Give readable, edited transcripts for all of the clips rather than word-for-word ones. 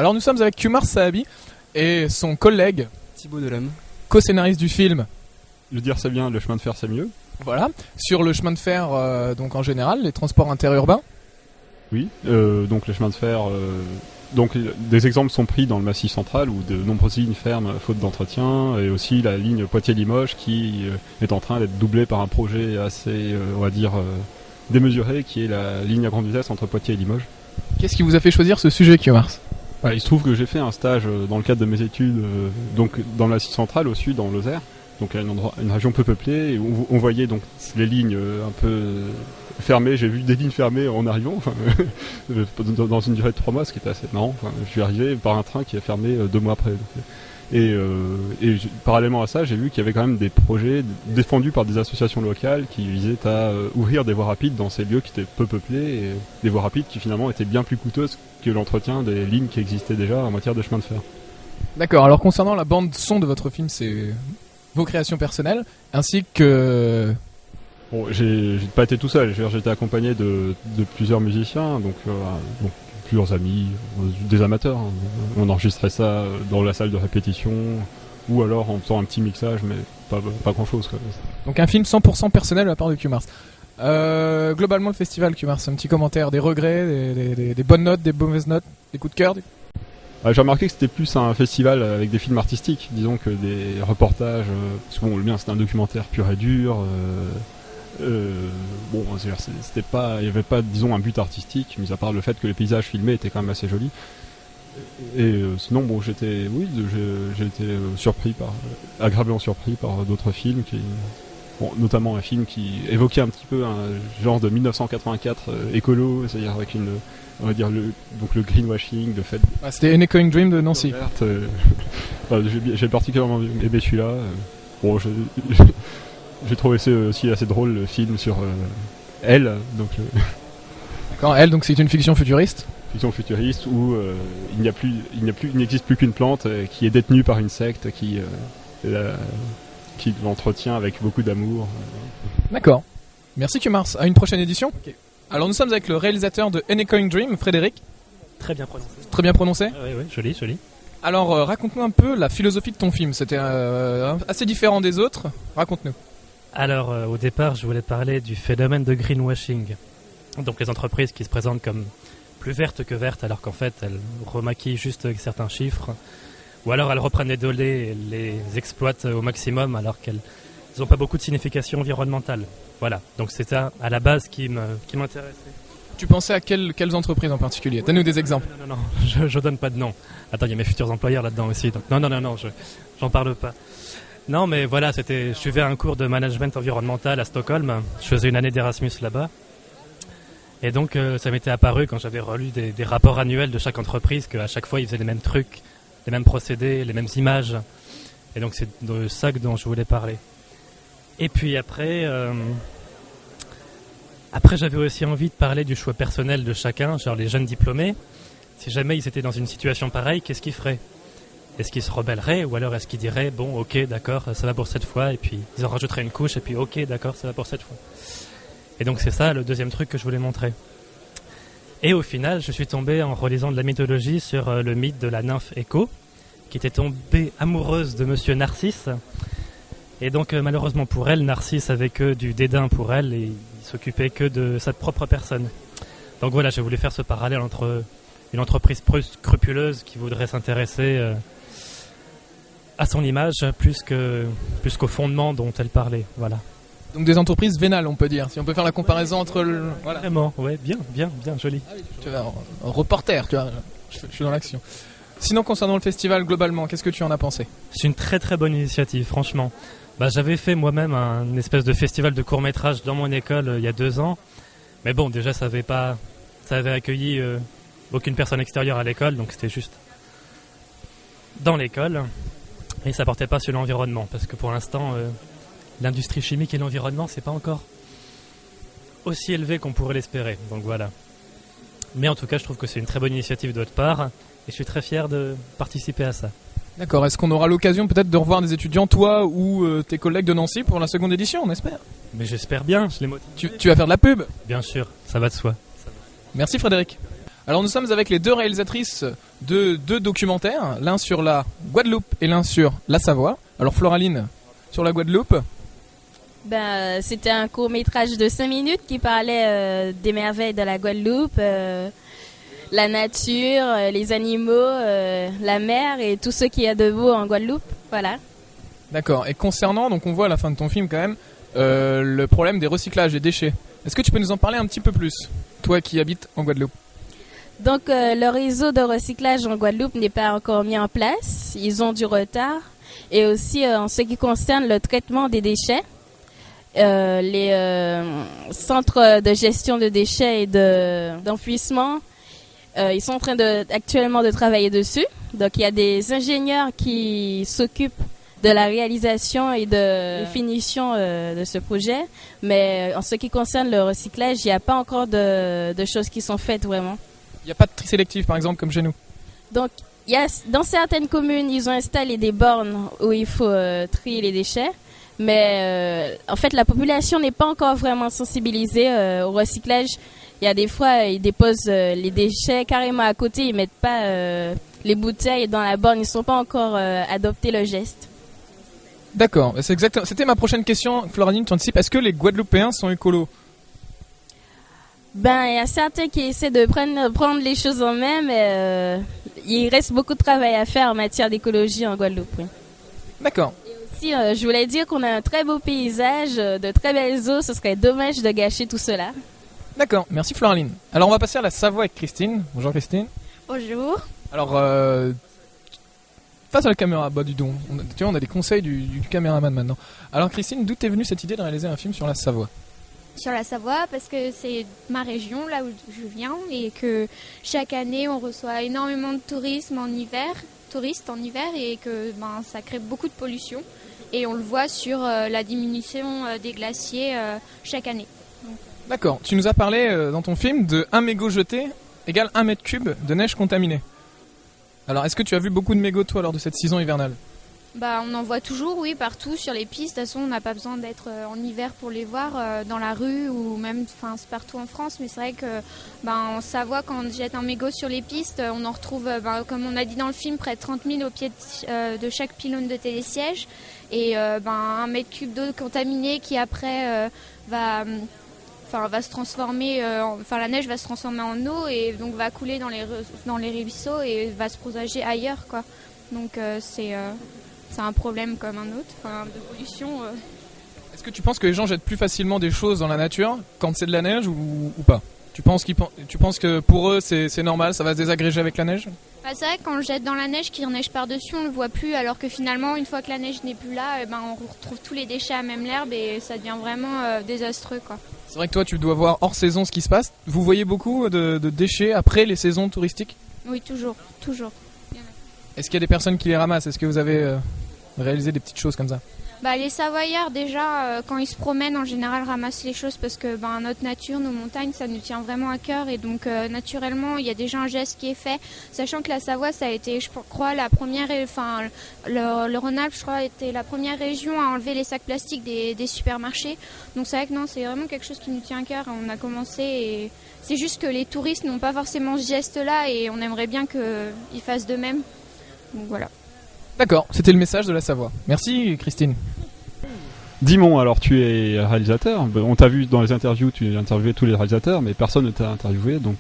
Alors nous sommes avec Kumar Sahabi et son collègue Thibaut Delhomme, co-scénariste du film. Le dire c'est bien, le chemin de fer c'est mieux. Voilà, sur le chemin de fer, donc en général, les transports interurbains. Oui, donc les chemins de fer, donc des exemples sont pris dans le Massif central où de nombreuses lignes ferment faute d'entretien, et aussi la ligne Poitiers-Limoges qui est en train d'être doublée par un projet assez, on va dire, démesuré, qui est la ligne à grande vitesse entre Poitiers et Limoges. Qu'est-ce qui vous a fait choisir ce sujet, Kumar ? Il se trouve que j'ai fait un stage dans le cadre de mes études, donc dans le Massif central au sud, en Lozère. Donc une région peu peuplée, et on voyait donc les lignes un peu fermées. J'ai vu des lignes fermées en arrivant, dans une durée de 3 mois, ce qui était assez marrant. Je suis arrivé par un train qui est fermé 2 mois après. Et parallèlement à ça, j'ai vu qu'il y avait quand même des projets défendus par des associations locales qui visaient à ouvrir des voies rapides dans ces lieux qui étaient peu peuplés, et des voies rapides qui finalement étaient bien plus coûteuses que l'entretien des lignes qui existaient déjà en matière de chemin de fer. D'accord, alors concernant la bande son de votre film, c'est vos créations personnelles, ainsi que... Bon, j'ai pas été tout seul, j'ai été accompagné de plusieurs musiciens, donc plusieurs amis, des amateurs. On enregistrait ça dans la salle de répétition, ou alors en faisant un petit mixage, mais pas grand chose. Quoi. Donc un film 100% personnel de la part de Kumars. Globalement, le festival, Kumars, un petit commentaire, des regrets, des bonnes notes, des mauvaises notes, des coups de cœur. J'ai remarqué que c'était plus un festival avec des films artistiques, disons, que des reportages. Parce que bon, le mien c'était un documentaire pur et dur. C'était pas, il n'y avait pas, disons, un but artistique, mis à part le fait que les paysages filmés étaient quand même assez jolis. Et sinon, bon, j'ai été agréablement surpris par d'autres films notamment un film qui évoquait un petit peu un genre de 1984 écolo, c'est-à-dire avec on va dire le greenwashing, le fait. C'était Echoing Dream de Nancy. J'ai particulièrement aimé celui-là. J'ai trouvé aussi assez drôle le film sur Elle. D'accord, Elle, donc c'est une fiction futuriste. Fiction futuriste où il n'existe plus qu'une plante qui est détenue par une secte qui l'entretient avec beaucoup d'amour. D'accord. Merci Kumars. À une prochaine édition. Okay. Alors nous sommes avec le réalisateur de Echoing Dream, Frédéric. Très bien prononcé. Très bien prononcé. Oui, joli. Alors raconte-nous un peu la philosophie de ton film. C'était assez différent des autres. Raconte-nous. Alors au départ, je voulais parler du phénomène de greenwashing. Donc les entreprises qui se présentent comme plus vertes que vertes alors qu'en fait elles remaquillent juste certains chiffres. Ou alors elles reprennent les données et les exploitent au maximum alors qu'elles n'ont pas beaucoup de signification environnementale. Voilà, donc c'était à la base qui m'intéressait. Tu pensais à quelles entreprises en particulier ? Donne-nous des exemples. Non, je donne pas de nom. Attends, il y a mes futurs employeurs là-dedans aussi. Donc non, j'en parle pas. Non, mais voilà, je suivais un cours de management environnemental à Stockholm. Je faisais une année d'Erasmus là-bas. Et donc ça m'était apparu quand j'avais relu des rapports annuels de chaque entreprise qu'à chaque fois ils faisaient les mêmes trucs, les mêmes procédés, les mêmes images. Et donc c'est de ça dont je voulais parler. Et puis après j'avais aussi envie de parler du choix personnel de chacun, genre les jeunes diplômés. Si jamais ils étaient dans une situation pareille, qu'est-ce qu'ils feraient ? Est-ce qu'ils se rebelleraient ou alors est-ce qu'ils diraient bon ok d'accord ça va pour cette fois et puis ils en rajouteraient une couche et puis ok d'accord ça va pour cette fois. Et donc c'est ça le deuxième truc que je voulais montrer. Et au final je suis tombé en relisant de la mythologie sur le mythe de la nymphe Écho qui était tombée amoureuse de monsieur Narcisse. Et donc malheureusement pour elle, Narcisse avait que du dédain pour elle et il s'occupait que de sa propre personne. Donc voilà, j'ai voulu faire ce parallèle entre une entreprise scrupuleuse qui voudrait s'intéresser à son image plus qu'au fondement dont elle parlait. Voilà. Donc des entreprises vénales, on peut dire. Si on peut faire la comparaison entre Voilà. Vraiment, ouais, bien, joli. Ah oui, tu vois, un reporter, tu vois. Je suis dans l'action. Sinon, concernant le festival globalement, qu'est-ce que tu en as pensé ? C'est une très très bonne initiative, franchement. J'avais fait moi-même un espèce de festival de court-métrage dans mon école il y a 2 ans. Mais bon, déjà ça avait accueilli aucune personne extérieure à l'école, donc c'était juste dans l'école. Et ça portait pas sur l'environnement, parce que pour l'instant, l'industrie chimique et l'environnement, c'est pas encore aussi élevé qu'on pourrait l'espérer. Donc voilà. Mais en tout cas, je trouve que c'est une très bonne initiative de votre part, et je suis très fier de participer à ça. D'accord, est-ce qu'on aura l'occasion peut-être de revoir des étudiants, toi ou tes collègues de Nancy, pour la seconde édition, on espère ? Mais j'espère bien, je les motive. Tu vas faire de la pub ? Bien sûr, ça va de soi. Merci Frédéric. Alors nous sommes avec les 2 réalisatrices deux documentaires, l'un sur la Guadeloupe et l'un sur la Savoie. Alors Floraline, sur la Guadeloupe. C'était un court-métrage de 5 minutes qui parlait des merveilles de la Guadeloupe, la nature, les animaux, la mer et tout ce qu'il y a de beau en Guadeloupe. Voilà. D'accord. Et concernant, donc on voit à la fin de ton film quand même, le problème des recyclages, des déchets. Est-ce que tu peux nous en parler un petit peu plus, toi qui habites en Guadeloupe? Donc le réseau de recyclage en Guadeloupe n'est pas encore mis en place. Ils ont du retard. Et aussi en ce qui concerne le traitement des déchets, les centres de gestion de déchets et d'enfouissement, ils sont en train actuellement de travailler dessus. Donc il y a des ingénieurs qui s'occupent de la réalisation et de finition de ce projet. Mais en ce qui concerne le recyclage, il n'y a pas encore de choses qui sont faites vraiment. Il n'y a pas de tri sélectif par exemple comme chez nous? Donc dans certaines communes, ils ont installé des bornes où il faut trier les déchets. Mais en fait, la population n'est pas encore vraiment sensibilisée au recyclage. Il y a des fois, ils déposent les déchets carrément à côté. Ils mettent pas les bouteilles dans la borne. Ils ne sont pas encore adopté le geste. D'accord, c'est exactement. C'était ma prochaine question, Floraline, tu anticipes. Est-ce que les Guadeloupéens sont écolos? Il y a certains qui essaient de prendre les choses en main, mais il reste beaucoup de travail à faire en matière d'écologie en Guadeloupe. Oui. D'accord. Et aussi, je voulais dire qu'on a un très beau paysage, de très belles eaux. Ce serait dommage de gâcher tout cela. D'accord, merci Floraline. Alors on va passer à la Savoie avec Christine. Bonjour Christine. Bonjour. Alors, face à la caméra, dis donc, on a des conseils du caméraman maintenant. Alors Christine, d'où t'es venue cette idée de réaliser un film sur la Savoie? Sur la Savoie, parce que c'est ma région, là où je viens, et que chaque année on reçoit énormément de touristes en hiver, et que ça crée beaucoup de pollution. Et on le voit sur la diminution des glaciers chaque année. D'accord, tu nous as parlé dans ton film de 1 mégot jeté égale 1 mètre cube de neige contaminée. Alors est-ce que tu as vu beaucoup de mégots toi lors de cette saison hivernale? On en voit toujours, oui, partout sur les pistes. De toute façon, on n'a pas besoin d'être en hiver pour les voir dans la rue ou même, c'est partout en France. Mais c'est vrai que, en Savoie, quand on jette un mégot sur les pistes, on en retrouve, comme on a dit dans le film, près de 30 000 au pied de chaque pylône de télésiège. Et 1 mètre cube d'eau contaminée qui après va se transformer, la neige va se transformer en eau et donc va couler dans les ruisseaux et va se propager ailleurs, quoi. Donc c'est un problème comme un autre, de pollution. Est-ce que tu penses que les gens jettent plus facilement des choses dans la nature quand c'est de la neige ou pas? Tu penses que pour eux c'est normal, ça va se désagréger avec la neige? C'est vrai que quand on le jette dans la neige, qu'il neige par-dessus, on ne le voit plus, alors que finalement, une fois que la neige n'est plus là, on retrouve tous les déchets à même l'herbe et ça devient vraiment désastreux, quoi. C'est vrai que toi tu dois voir hors saison ce qui se passe. Vous voyez beaucoup de déchets après les saisons touristiques? Oui, toujours. Est-ce qu'il y a des personnes qui les ramassent? Est-ce que vous avez réalisé des petites choses comme ça? Les Savoyards, déjà, quand ils se promènent, en général, ramassent les choses parce que notre nature, nos montagnes, ça nous tient vraiment à cœur. Et donc, naturellement, il y a déjà un geste qui est fait. Sachant que la Savoie, ça a été, je crois, la première... le Rhône-Alpes, je crois, était la première région à enlever les sacs plastiques des supermarchés. Donc, c'est vrai que non, c'est vraiment quelque chose qui nous tient à cœur. On a commencé et c'est juste que les touristes n'ont pas forcément ce geste-là et on aimerait bien qu'ils fassent de même. Donc, voilà. D'accord, c'était le message de la Savoie. Merci Christine. Dimon, alors tu es réalisateur. On t'a vu dans les interviews, tu as interviewé tous les réalisateurs, mais personne ne t'a interviewé, donc...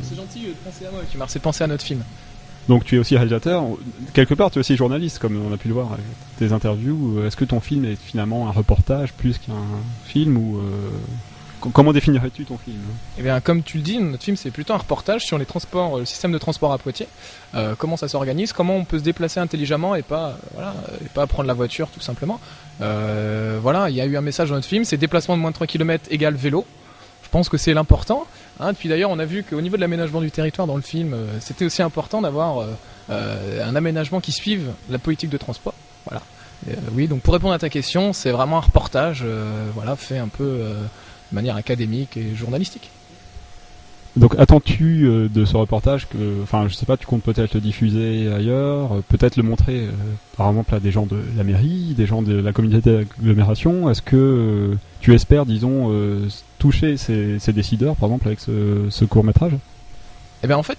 C'est gentil de penser à moi, tu m'as fait penser à notre film. Donc tu es aussi réalisateur. Quelque part, tu es aussi journaliste, comme on a pu le voir avec tes interviews. Est-ce que ton film est finalement un reportage plus qu'un film ou comment définirais-tu ton film? Eh bien, comme tu le dis, notre film c'est plutôt un reportage sur les transports, le système de transport à Poitiers. Comment ça s'organise, comment on peut se déplacer intelligemment et pas prendre la voiture tout simplement. Il y a eu un message dans notre film, c'est déplacement de moins de 3 km égale vélo. Je pense que c'est l'important. Puis d'ailleurs, on a vu qu'au niveau de l'aménagement du territoire dans le film, c'était aussi important d'avoir un aménagement qui suive la politique de transport. Voilà. Oui, donc pour répondre à ta question, c'est vraiment un reportage, fait un peu de manière académique et journalistique. Donc attends-tu de ce reportage je sais pas, tu comptes peut-être le diffuser ailleurs, peut-être le montrer par exemple à des gens de la mairie, des gens de la communauté d'agglomération. Est-ce que tu espères, disons, toucher ces décideurs par exemple avec ce court-métrage? Eh bien en fait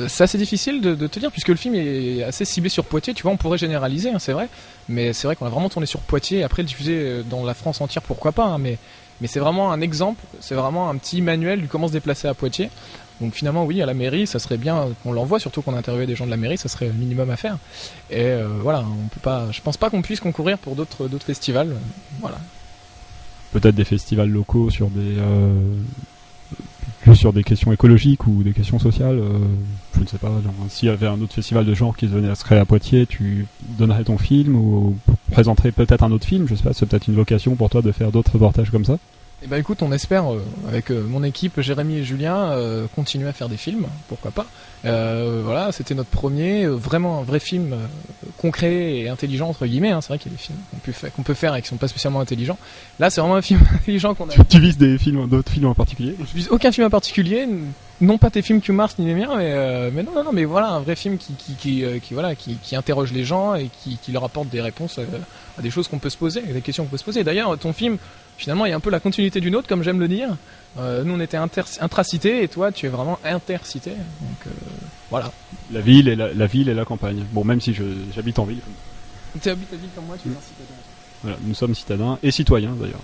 c'est assez difficile de te dire puisque le film est assez ciblé sur Poitiers, tu vois, on pourrait généraliser, hein, c'est vrai, mais c'est vrai qu'on a vraiment tourné sur Poitiers et après le diffuser dans la France entière, pourquoi pas, hein, mais c'est vraiment un exemple, c'est vraiment un petit manuel du comment se déplacer à Poitiers. Donc finalement oui, à la mairie, ça serait bien qu'on l'envoie, surtout qu'on a interviewé des gens de la mairie, ça serait le minimum à faire. Et voilà, on peut pas, je pense pas qu'on puisse concourir pour d'autres festivals, voilà. Peut-être des festivals locaux sur des plus sur des questions écologiques ou des questions sociales, je ne sais pas, genre, s'il y avait un autre festival de genre qui serait à Poitiers, tu donnerais ton film ou présenterais peut-être un autre film, je sais pas, c'est peut-être une vocation pour toi de faire d'autres reportages comme ça. Eh ben écoute, on espère avec mon équipe Jérémy et Julien continuer à faire des films, pourquoi pas. Voilà, c'était notre premier, vraiment un vrai film concret et intelligent entre guillemets. Hein. C'est vrai qu'il y a des films qu'on peut faire et qui sont pas spécialement intelligents. Là, c'est vraiment un film intelligent qu'on a. Tu vises d'autres films en particulier? Je vise aucun film en particulier, non pas tes films Q-Mars ni les miens, mais non, mais voilà, un vrai film qui interroge les gens et qui leur apporte des réponses à des choses qu'on peut se poser, des questions qu'on peut se poser. D'ailleurs, ton film, finalement, il y a un peu la continuité du nôtre, comme j'aime le dire. Nous, on était intracité et toi, tu es vraiment intercité. Donc voilà. La ville et la campagne. Bon, même si j'habite en ville. Tu habites la ville comme moi, tu es un citadin. Voilà, nous sommes citadins et citoyens d'ailleurs.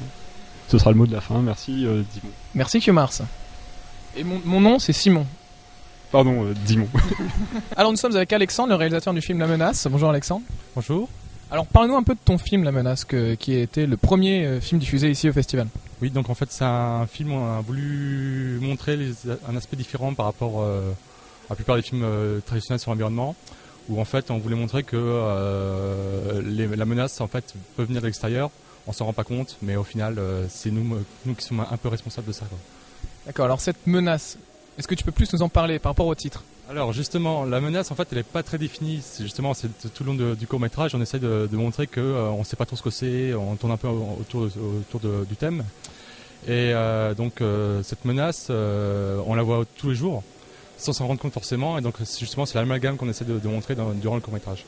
Ce sera le mot de la fin. Merci Dimon. Merci Q-Mars. Et mon nom, c'est Simon. Pardon, Dimon. Alors, nous sommes avec Alexandre, le réalisateur du film La Menace. Bonjour Alexandre. Bonjour. Alors, parle-nous un peu de ton film La Menace, qui a été le premier film diffusé ici au festival. Oui, donc en fait, c'est un film où on a voulu montrer un aspect différent par rapport à la plupart des films traditionnels sur l'environnement, où en fait, on voulait montrer que la menace, en fait, peut venir de l'extérieur. On s'en rend pas compte, mais au final, c'est nous qui sommes un peu responsables de ça, quoi. D'accord, alors cette menace, est-ce que tu peux plus nous en parler par rapport au titre ? Alors justement, la menace, en fait, elle n'est pas très définie. C'est tout le long du court-métrage, on essaie de montrer qu'on ne sait pas trop ce que c'est, on tourne un peu autour du thème. Et donc cette menace, on la voit tous les jours, sans s'en rendre compte forcément. Et donc justement, c'est l'amalgame qu'on essaie de montrer durant le court-métrage.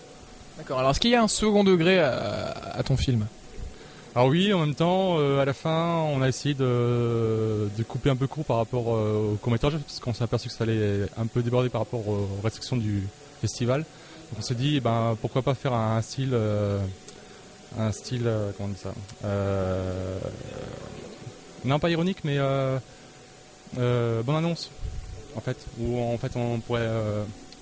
D'accord, alors est-ce qu'il y a un second degré à ton film ? Alors oui, en même temps, à la fin, on a essayé de couper un peu court par rapport au court-métrage, parce qu'on s'est aperçu que ça allait un peu déborder par rapport aux restrictions du festival. Donc on s'est dit, pourquoi pas faire un style, comment on dit ça, non pas ironique, mais bonne annonce, en fait, où en fait on pourrait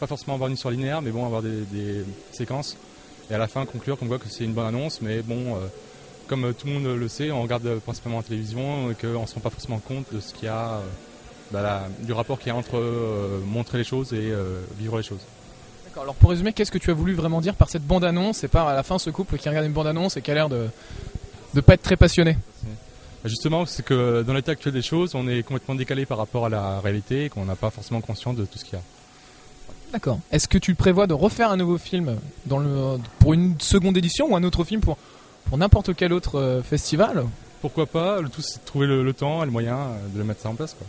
pas forcément avoir une histoire linéaire, mais bon, avoir des séquences, et à la fin conclure qu'on voit que c'est une bonne annonce, mais bon... comme tout le monde le sait, on regarde principalement la télévision et qu'on ne se rend pas forcément compte de ce qu'il y a, du rapport qu'il y a entre montrer les choses et vivre les choses. D'accord, alors pour résumer, qu'est-ce que tu as voulu vraiment dire par cette bande-annonce et par à la fin ce couple qui regarde une bande-annonce et qui a l'air de pas être très passionné ? Justement, c'est que dans l'état actuel des choses, on est complètement décalé par rapport à la réalité et qu'on n'a pas forcément conscience de tout ce qu'il y a. D'accord. Est-ce que tu prévois de refaire un nouveau film pour une seconde édition ou un autre film pour n'importe quel autre festival ? Pourquoi pas, le tout c'est de trouver le temps et le moyen de mettre ça en place, quoi.